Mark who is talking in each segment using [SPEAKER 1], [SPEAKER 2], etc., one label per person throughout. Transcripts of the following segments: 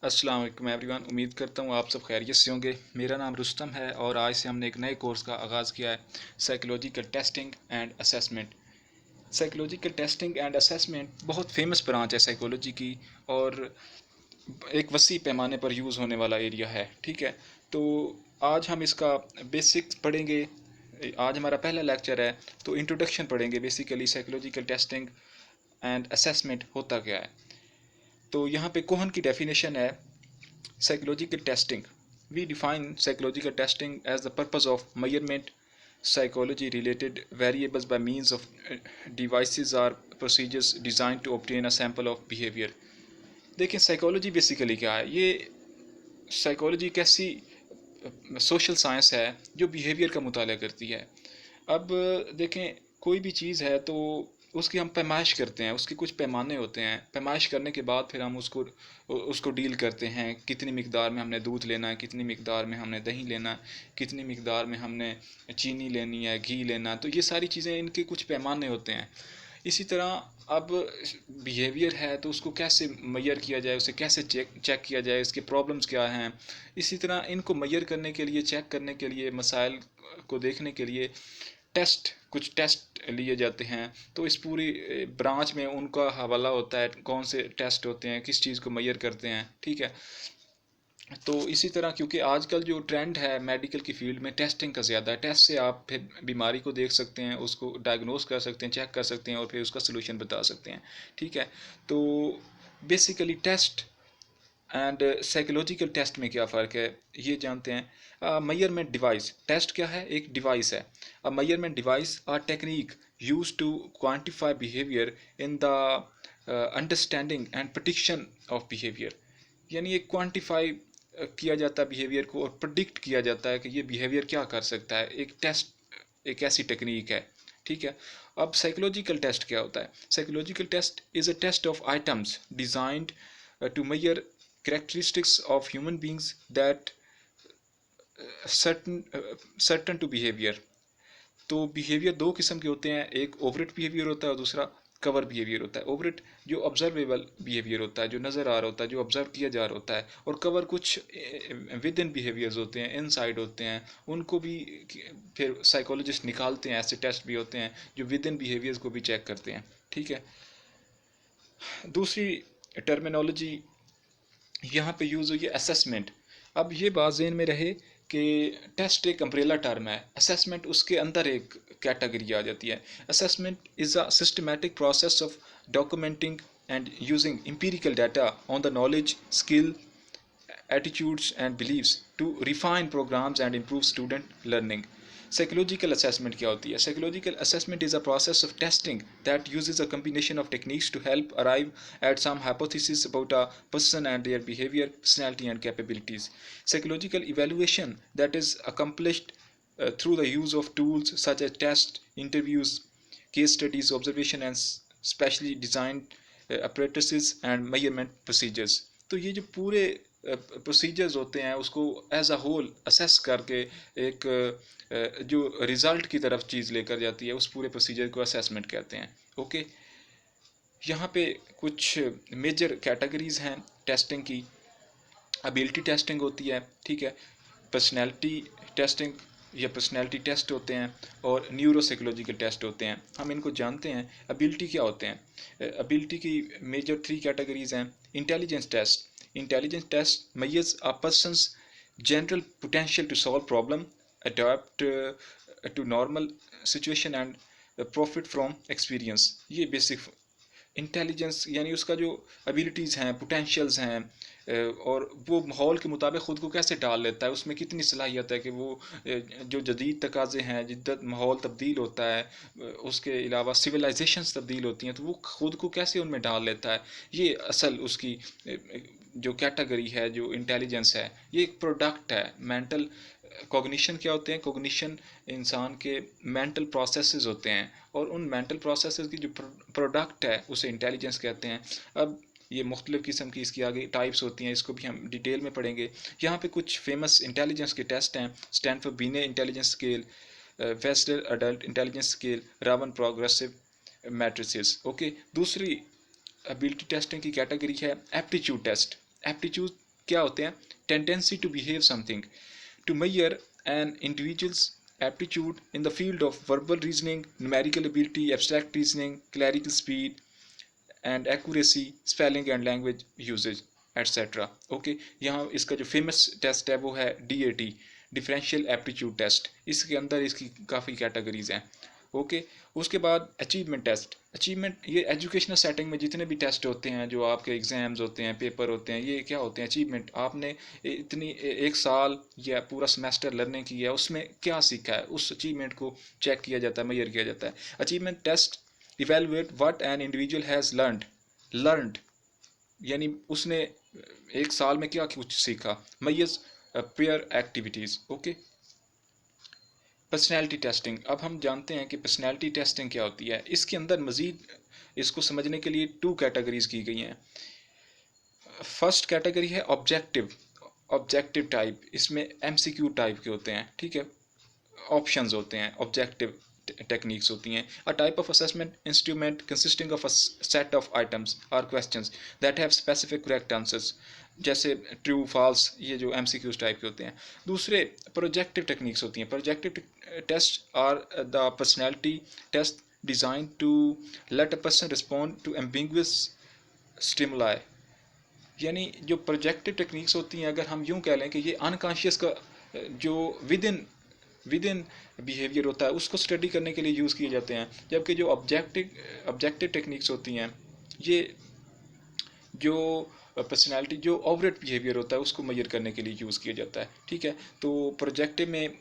[SPEAKER 1] अस्सलाम वालेकुम एवरीवन। उम्मीद करता हूँ आप सब खैरियत से होंगे। मेरा नाम रुस्तम है और आज से हमने एक नए कोर्स का आगाज़ किया है, psychological testing and assessment. Psychological testing and assessment बहुत फेमस ब्रांच है साइकोलॉजी की और एक वसी पैमाने पर यूज़ होने वाला एरिया है। ठीक है, तो आज हम इसका बेसिक्स पढ़ेंगे। आज हमारा पहला लेक्चर है, तो इंट्रोडक्शन पढ़ेंगे। Basically psychological testing and assessment होता क्या है। तो यहाँ पे कोहन की डेफिनेशन है psychological testing. We define psychological testing as the purpose of measurement psychology related variables by means of devices or procedures designed to obtain a sample of behavior. देखें psychology basically क्या है। ये psychology एक ऐसी social science है जो behaviour का मुताला करती है। अब देखें, कोई भी चीज़ है तो उसकी हम पैमाइश करते हैं, उसके कुछ पैमाने होते हैं। पैमाइश करने के बाद फिर हम उसको उसको डील करते हैं। कितनी मिकदार में हमने दूध लेना है, कितनी मिकदार में हमने दही लेना है, कितनी मिकदार में हमने चीनी लेनी है, घी लेना है। तो ये सारी चीज़ें, इनके कुछ पैमाने होते हैं। इसी तरह अब बिहेवियर है तो उसको कैसे मेजर किया जाए, उसे कैसे चेक किया जाए, इसके प्रॉब्लम्स क्या हैं। इसी तरह इनको मेजर करने के लिए, चेक करने के लिए, मसाइल को देखने के लिए कुछ टेस्ट लिए जाते हैं। तो इस पूरी ब्रांच में उनका हवाला होता है, कौन से टेस्ट होते हैं, किस चीज़ को मेजर करते हैं। ठीक है, तो इसी तरह क्योंकि आजकल जो ट्रेंड है मेडिकल की फील्ड में टेस्टिंग का ज़्यादा है। टेस्ट से आप फिर बीमारी को देख सकते हैं, उसको डायग्नोस कर सकते हैं, चेक कर सकते हैं और फिर उसका सलूशन बता सकते हैं। ठीक है, तो basically test and psychological test में क्या फ़र्क है ये जानते हैं। मेजरमेंट डिवाइस, टेस्ट क्या है, एक डिवाइस है। A measurement device or technique use to quantify behavior in the understanding and prediction of behavior. यानी एक क्वान्टिफाई किया जाता है बिहेवियर को और प्रिडिक्ट किया जाता है कि ये बिहेवियर क्या कर सकता है। एक टेस्ट एक ऐसी टेक्निक है। ठीक है, अब साइकोलॉजिकल टेस्ट क्या होता है। Psychological test is a test of items designed to measure characteristics of human beings that certain to behavior। तो बिहेवियर दो किस्म के होते हैं, एक ओवरेट बिहेवियर होता है और दूसरा कवर बिहेवियर होता है। ओवरेट जो ऑब्जर्वेबल बिहेवियर होता है, जो नज़र आ रहा होता है, जो ऑब्जर्व किया जा रहा होता है। और कवर कुछ विद इन बिहेवियर्स होते हैं, इनसाइड होते हैं। उनको भी फिर साइकोलॉजिस्ट निकालते हैं। ऐसे टेस्ट भी होते हैं जो विद इन बिहेवियर्स को भी चेक करते हैं। ठीक है, दूसरी टर्मिनोलॉजी यहाँ पे यूज़ हुई है असेसमेंट। अब ये बात ज़हन में रहे कि टेस्ट एक अम्ब्रेला टर्म है, असेसमेंट उसके अंदर एक कैटेगरी आ जाती है। Assessment is a systematic process of documenting and using empirical data on the knowledge, skill, attitudes and beliefs to refine programs and improve student learning। Psychological assessment क्या होती है। Psychological assessment is a process of testing that usage a combination of techniques to help arrive at some hypothesis about a person and their behavior, personality and capabilities। Psychological evaluation that is accomplished through the use of tools such as tests, interviews, case studies, observation and specially designed apparatuses and measurement procedures। तो ये जो पूरे procedures होते हैं उसको as a whole assess करके एक जो रिज़ल्ट की तरफ चीज़ लेकर जाती है, उस पूरे प्रोसीजर को असेसमेंट कहते हैं। ओके, यहाँ पे कुछ मेजर कैटेगरीज हैं टेस्टिंग की। एबिलिटी टेस्टिंग होती है। ठीक है, पर्सनैलिटी टेस्टिंग या पर्सनैलिटी टेस्ट होते हैं और न्यूरोसाइकोलॉजिकल टेस्ट होते हैं। हम इनको जानते हैं। एबिलिटी क्या होते हैं। एबिलिटी की मेजर 3 कैटेगरीज हैं। Intelligence test, intelligence test measures a person's general potential to solve problem, adapt to normal situation and profit from experience। ये बेसिक इंटेलिजेंस यानी उसका जो एबिलिटीज़ हैं, पोटेंशियल्स हैं और वो माहौल के मुताबिक ख़ुद को कैसे डाल लेता है, उसमें कितनी सलाहियत है कि वो जो जदीद तकाज़े हैं, जिद्दत माहौल तब्दील होता है, उसके अलावा सिविलाइजेशंस तब्दील होती हैं, तो वो ख़ुद को कैसे उनमें डाल लेता है। ये असल उसकी जो कैटेगरी है, जो इंटेलिजेंस है, ये एक प्रोडक्ट है। मेंटल कॉग्निशन क्या होते हैं। कॉग्निशन इंसान के मेंटल प्रोसेसेस होते हैं और उन मेंटल प्रोसेसेस की जो प्रोडक्ट है उसे इंटेलिजेंस कहते हैं। अब ये मुख्तलिफ़ किस्म की इसकी आगे टाइप्स होती हैं, इसको भी हम डिटेल में पढ़ेंगे। यहाँ पे कुछ फेमस इंटेलिजेंस के टेस्ट हैं। Stanford Binet intelligence scale, Wechsler adult intelligence scale, Raven progressive matrices. Okay, दूसरी एबिलिटी टेस्टिंग की कैटेगरी है एप्टीट्यूड टेस्ट। एप्टीट्यूड क्या होते हैं? Tendency to behave something, to measure an individuals aptitude in the field of verbal reasoning, numerical ability, abstract reasoning, clerical speed and accuracy, spelling and language usage, etc. Okay, यहाँ इसका जो famous test है वो है DAT, differential aptitude test. इसके अंदर इसकी काफ़ी कैटेगरीज हैं। ओके, उसके बाद अचीवमेंट टेस्ट। अचीवमेंट, ये एजुकेशनल सेटिंग में जितने भी टेस्ट होते हैं, जो आपके एग्जाम्स होते हैं, पेपर होते हैं, ये क्या होते हैं? अचीवमेंट। आपने इतनी एक साल या पूरा सेमेस्टर लर्निंग की है, उसमें क्या सीखा है, उस अचीवमेंट को चेक किया जाता है, मेजर किया जाता है। Achievement test evaluate what an individual has learned, यानी उसने एक साल में क्या कुछ सीखा। Myers pair activities. Okay, personality testing. अब हम जानते हैं कि पर्सनैलिटी टेस्टिंग क्या होती है। इसके अंदर मज़ीद इसको समझने के लिए 2 कैटेगरीज की गई हैं। फर्स्ट कैटेगरी है ऑब्जेक्टिव टाइप। इसमें MCQ टाइप के होते हैं, ठीक है, ऑप्शंस होते हैं, ऑब्जेक्टिव टेक्निक्स होती हैं। A type of assessment instrument consisting of a set of items और questions that have specific correct answers, जैसे ट्रू फॉल्स, ये जो MCQs टाइप के होते हैं। दूसरे प्रोजेक्टिव टेक्निक्स होती हैं। Projective test are the personality test design to let a person respond to ambiguous stimuli, यानी जो प्रोजेक्टिव टेक्निक्स होती हैं, अगर हम यूँ कह लें कि ये अनकॉन्शियस का जो विद इन बिहेवियर होता है, उसको स्टडी करने के लिए यूज़ किए जाते हैं। जबकि जो ऑब्जेक्टिव टेक्निक्स होती हैं, ये जो पर्सनालिटी, जो ओवरेट बिहेवियर होता है, उसको मेजर करने के लिए यूज़ किया जाता है, ठीक है। तो प्रोजेक्टिव में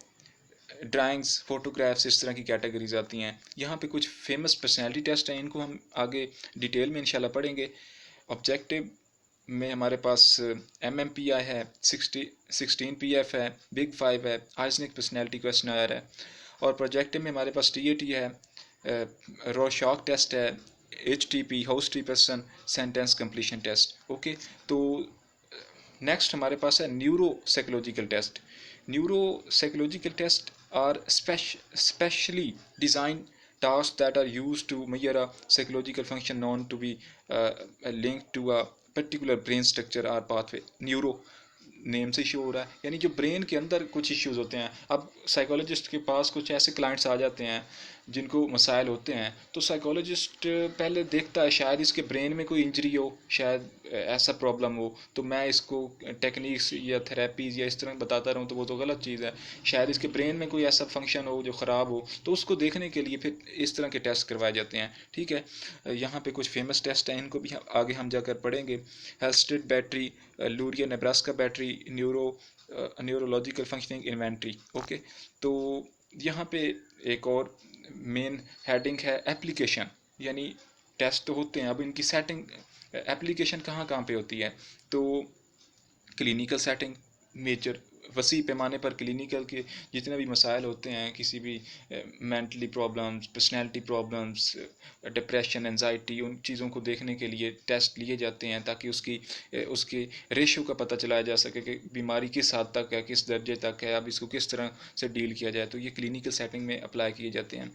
[SPEAKER 1] ड्राइंग्स, फोटोग्राफ्स, इस तरह की कैटेगरीज आती हैं। यहाँ पे कुछ फेमस पर्सनालिटी टेस्ट हैं, इनको हम आगे डिटेल में इंशाल्लाह पढ़ेंगे। ऑब्जेक्टिव में हमारे पास MMPI है, 16PF है, बिग 5 है, आइजनिक पर्सनैलिटी क्वेश्चनर है। और प्रोजेक्टिव में हमारे पास TAT है, रोशॉक टेस्ट है, HTP, house tree person sentence completion test. Okay, तो नेक्स्ट हमारे पास है neuro psychological test. Neuro psychological test are specially design tasks that are used to measure a psychological function known to be linked to a particular brain structure or pathway. Neuro name से issue हो रहा है, यानी जो brain के अंदर कुछ issues होते हैं। अब साइकोलॉजिस्ट के पास कुछ ऐसे क्लाइंट्स आ जाते हैं जिनको मसाइल होते हैं, तो साइकोलॉजिस्ट पहले देखता है शायद इसके ब्रेन में कोई इंजरी हो, शायद ऐसा प्रॉब्लम हो, तो मैं इसको टेक्निक्स या थेरेपीज़ या इस तरह बताता रहूँ तो वो तो गलत चीज़ है। शायद इसके ब्रेन में कोई ऐसा फंक्शन हो जो ख़राब हो, तो उसको देखने के लिए फिर इस तरह के टेस्ट करवाए जाते हैं, ठीक है। यहाँ पे कुछ फेमस टेस्ट हैं, इनको भी आगे हम जाकर पढ़ेंगे। Halstead battery, Luria Nebraska battery, neurological functioning inventory. Okay, तो यहाँ पे एक और मेन हेडिंग है एप्लीकेशन, यानी टेस्ट तो होते हैं, अब इनकी सेटिंग, एप्लीकेशन कहाँ कहाँ पे होती है। तो क्लिनिकल सेटिंग, मेजर वसी पैमाने पर क्लिनिकल के जितने भी मसाइल होते हैं, किसी भी mentally problems, personality problems, depression, anxiety, उन चीज़ों को देखने के लिए टेस्ट लिए जाते हैं, ताकि उसके रेशो का पता चलाया जा सके कि बीमारी किस हद तक है, किस दर्जे तक है, अब इसको किस तरह से डील किया जाए। तो ये क्लिनिकल सेटिंग में अप्लाई किए जाते हैं।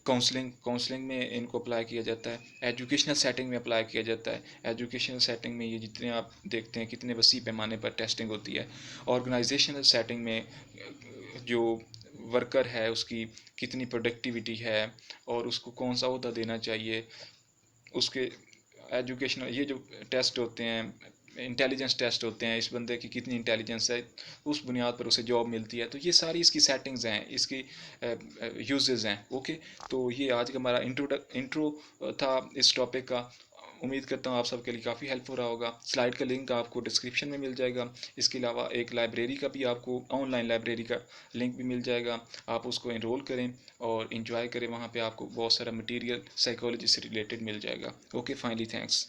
[SPEAKER 1] काउंसलिंग में इनको अप्लाई किया जाता है। एजुकेशनल सेटिंग में अप्लाई किया जाता है। एजुकेशनल सेटिंग में ये जितने आप देखते हैं कितने वसी पैमाने पर टेस्टिंग होती है। ऑर्गेनाइजेशनल सेटिंग में जो वर्कर है उसकी कितनी प्रोडक्टिविटी है और उसको कौन सा ओहदा देना चाहिए, उसके एजुकेशनल ये जो टेस्ट होते हैं, इंटेलिजेंस टेस्ट होते हैं, इस बंदे की कितनी इंटेलिजेंस है, उस बुनियाद पर उसे जॉब मिलती है। तो ये सारी इसकी सेटिंग्स हैं, इसकी यूजेस हैं। ओके, तो ये आज का हमारा इंट्रो था इस टॉपिक का। उम्मीद करता हूँ आप सबके लिए काफ़ी हेल्प हो रहा होगा। स्लाइड का लिंक आपको डिस्क्रिप्शन में मिल जाएगा। इसके अलावा एक लाइब्रेरी का भी आपको, ऑनलाइन लाइब्रेरी का लिंक भी मिल जाएगा, आप उसको इनरोल करें और इन्जॉय करें। वहाँ पे आपको बहुत सारा मटेरियल साइकोलॉजी से रिलेटेड मिल जाएगा। Okay, finally thanks.